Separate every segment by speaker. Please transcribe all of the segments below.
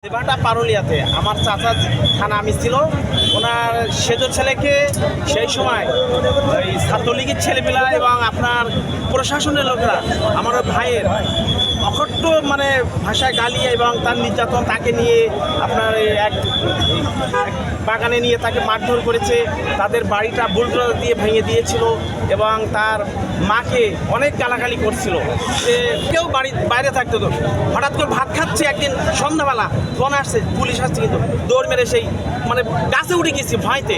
Speaker 1: এবারটা পারুলিয়াতে আমার চাচা থানা আমি ছিল, ওনার সেজ ছেলেকে সেই সময় ওই ছাত্রলীগের ছেলেপিলা এবং আপনার প্রশাসনের লোকরা আমার ভাইয়ের অকট্ট মানে ভাষায় গালি এবং তার নির্যাতন, তাকে নিয়ে আপনার এক বাগানে নিয়ে তাকে মারধর করেছে, তাদের বাড়িটা বুলডোজার দিয়ে ভেঙে দিয়েছিল এবং তার মাকে অনেক গালাগালি করছিল। সে কেউ বাইরে থাকতো, তো হঠাৎ করে ভাত খাচ্ছে একদিন সন্ধ্যাবেলা ফোন আসছে, পুলিশ আসছে, কিন্তু দৌড় মেরে সেই মানে গাছে উঠে গেছি ভয়তে,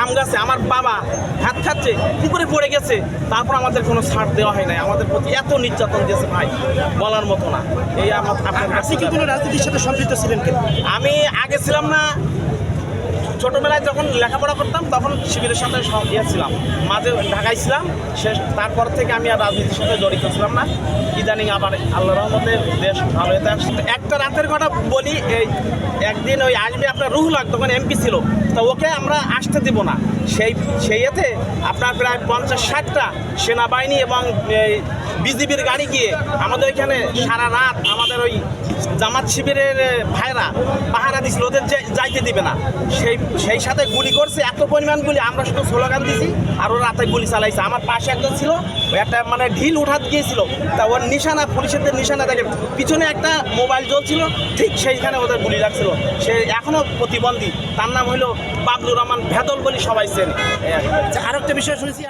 Speaker 1: আম গাছে। আমার বাবা ভাত খাচ্ছে, পুকুরে পড়ে গেছে, তারপর আমাদের কোনো ছাড় দেওয়া হয় নাই। আমাদের প্রতি এত নির্যাতন দিয়েছে ভাই, বলার মতো না। এই আপনার কাছে
Speaker 2: কি কোনো রাজনীতির সাথে সম্পৃক্ত ছিলেন কিনা?
Speaker 1: আমি আগে ছিলাম না, ছোটোবেলায় যখন লেখাপড়া করতাম তখন শিবিরের সাথে ছিলাম, মাঝে ঢাকায় ছিলাম। তারপর থেকে আমি আর রাজনীতির সাথে জড়িত ছিলাম না। ইদানিং আবার আল্লাহ রহমতের দেশ ভালো হতে আসছে। একটা রাতের কথা বলি, এই একদিন ওই আসবে আপনার রুহুল হক, তখন এমপি ছিল, তো ওকে আমরা আসতে দিব না। সেই এতে আপনার প্রায় 50-60টা সেনাবাহিনী এবং বিজিবির গাড়ি গিয়ে আমাদের এখানে সারা রাত আমাদের ওই জামাত শিবিরের ভাইরা পাহারা দিছিল, ওদের যাইতে দিবে না। সেই সাথে গুলি করছে, এত পরিমাণ গুলি, আমরা শুধু স্লোগান দিছি আর ওর রাতে গুলি চালাইছে। আমার পাশে একজন ছিল, একটা মানে ঢিল উঠাতে গিয়েছিল, তা ওর নিশানা, পুলিশের নিশানা দেখে পিছনে একটা মোবাইল জ্বলছিল, ঠিক সেইখানে ওদের গুলি লাগছিল। সে এখনও প্রতিবন্ধী, তার নাম হলো বাবলুর রহমান ভেদল বলে সবাই চেনে।
Speaker 2: আরেকটা বিষয় শুনেছি